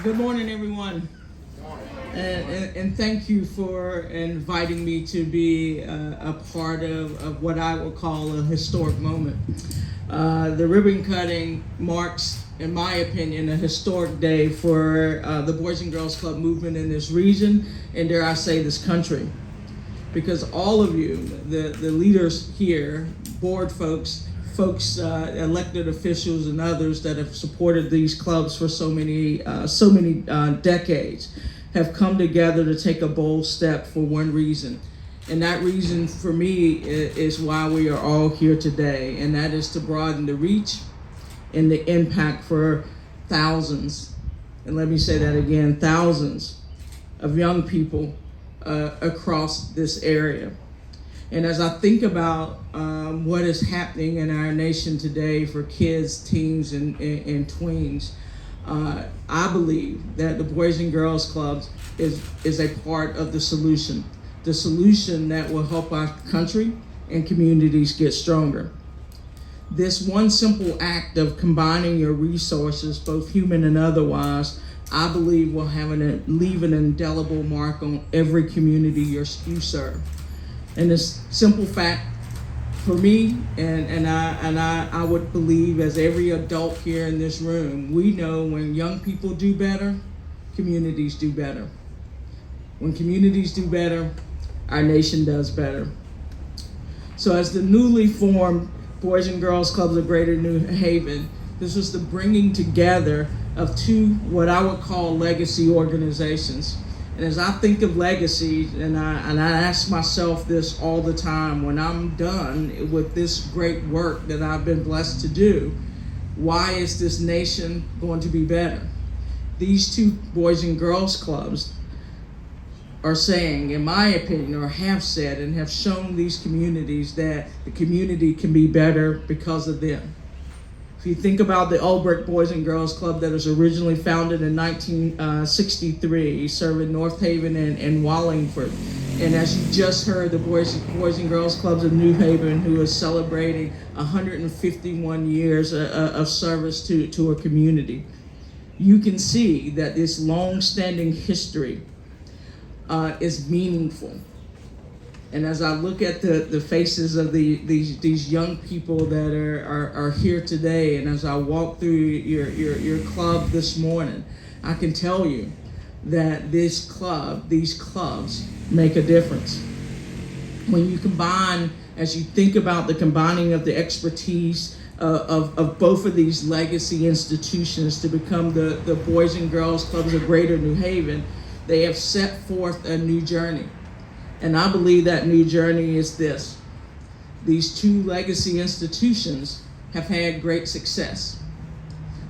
Good morning, everyone. And thank you for inviting me to be a part of what I will call a historic moment. The ribbon cutting marks, in my opinion, a historic day for the Boys and Girls Club movement in this region, and dare I say this country. Because all of you, the leaders here, board folks, elected officials and others that have supported these clubs for so many decades have come together to take a bold step for one reason. And that reason for me is why we are all here today, and that is to broaden the reach and the impact for thousands, and let me say that again, thousands of young people across this area. And as I think about what is happening in our nation today for kids, teens, and tweens, I believe that the Boys and Girls Clubs is a part of the solution that will help our country and communities get stronger. This one simple act of combining your resources, both human and otherwise, I believe will leave an indelible mark on every community you serve. And this simple fact for me, and I would believe as every adult here in this room, we know when young people do better, communities do better. When communities do better, our nation does better. So as the newly formed Boys and Girls Clubs of Greater New Haven, this was the bringing together of two what I would call legacy organizations. And as I think of legacy, and I ask myself this all the time, when I'm done with this great work that I've been blessed to do, why is this nation going to be better? These two Boys and Girls Clubs are saying, in my opinion, or have said and have shown these communities that the community can be better because of them. If you think about the Ulbrich Boys and Girls Club that was originally founded in 1963, serving North Haven and Wallingford. And as you just heard, the Boys and Girls Clubs of New Haven, who is celebrating 151 years of service to a community. You can see that this long-standing history is meaningful. And as I look at the faces of these young people that are here today, and as I walk through your club this morning, I can tell you that these clubs make a difference. When you combine, as you think about the combining of the expertise of both of these legacy institutions to become the Boys and Girls Clubs of Greater New Haven, they have set forth a new journey. And I believe that new journey is this. These two legacy institutions have had great success.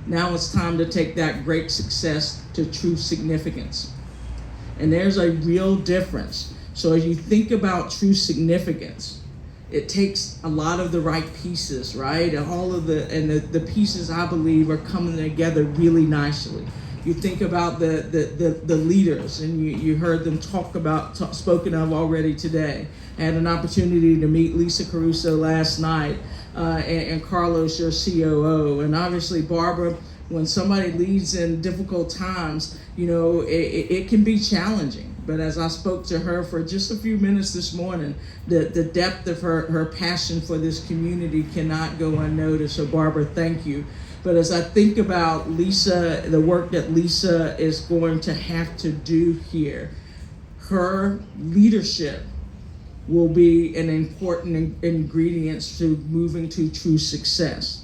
Now it's time to take that great success to true significance. And there's a real difference. So as you think about true significance, it takes a lot of the right pieces, right? The pieces, I believe, are coming together really nicely. You think about the leaders, and you heard them spoken of already today. I had an opportunity to meet Lisa Caruso last night, and Carlos, your COO, and obviously Barbara. When somebody leads in difficult times, it can be challenging. But as I spoke to her for just a few minutes this morning, the depth of her passion for this community cannot go unnoticed. So Barbara, thank you. But as I think about Lisa, the work that Lisa is going to have to do here, her leadership will be an important ingredient to moving to true success.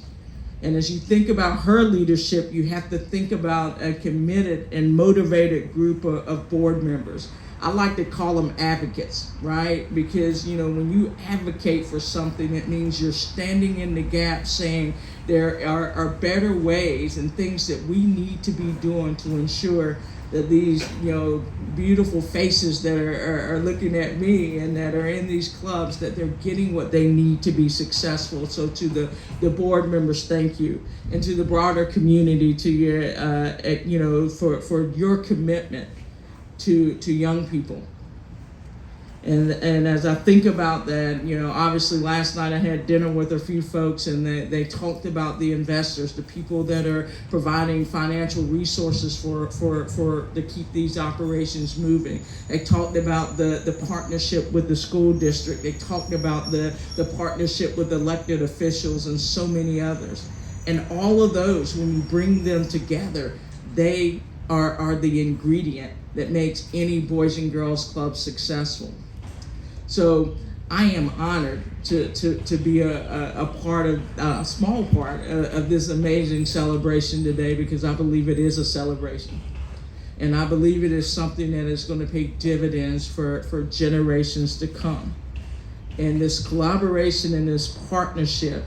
And as you think about her leadership, you have to think about a committed and motivated group of board members. I like to call them advocates, right? Because, when you advocate for something, it means you're standing in the gap saying there are better ways and things that we need to be doing to ensure that these, beautiful faces that are looking at me and that are in these clubs, that they're getting what they need to be successful. So to the board members, thank you. And to the broader community, to your, for your commitment to young people. And as I think about that, obviously last night I had dinner with a few folks, and they talked about the investors, the people that are providing financial resources for to keep these operations moving. They talked about the partnership with the school district. They talked about the partnership with elected officials and so many others. And all of those, when you bring them together, they are the ingredient that makes any Boys and Girls Club successful. So I am honored to be a part of, a small part of this amazing celebration today, because I believe it is a celebration. And I believe it is something that is going to pay dividends for generations to come. And this collaboration and this partnership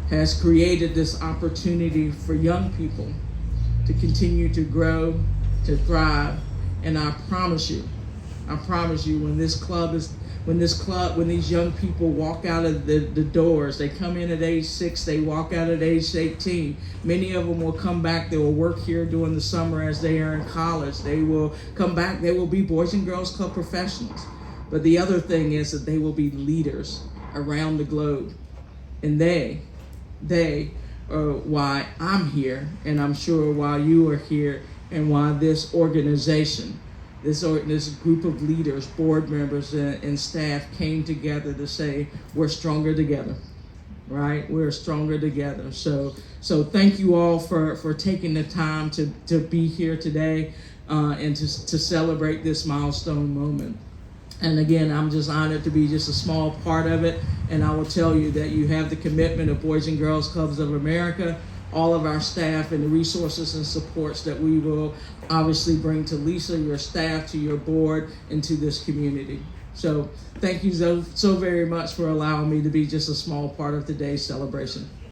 has created this opportunity for young people to continue to grow, to thrive. And I promise you, when these young people walk out of the doors, they come in at age 6, they walk out at age 18. Many of them will come back. They will work here during the summer as they are in college. They will come back. They will be Boys and Girls Club professionals. But the other thing is that they will be leaders around the globe. And they are why I'm here, and I'm sure why you are here, and why this organization, this group of leaders, board members, and staff came together to say, we're stronger together, right? We're stronger together. So thank you all for taking the time to be here today and to celebrate this milestone moment. And again, I'm just honored to be just a small part of it. And I will tell you that you have the commitment of Boys and Girls Clubs of America, all of our staff, and the resources and supports that we will obviously bring to Lisa, your staff, to your board, and to this community. So thank you so very much for allowing me to be just a small part of today's celebration.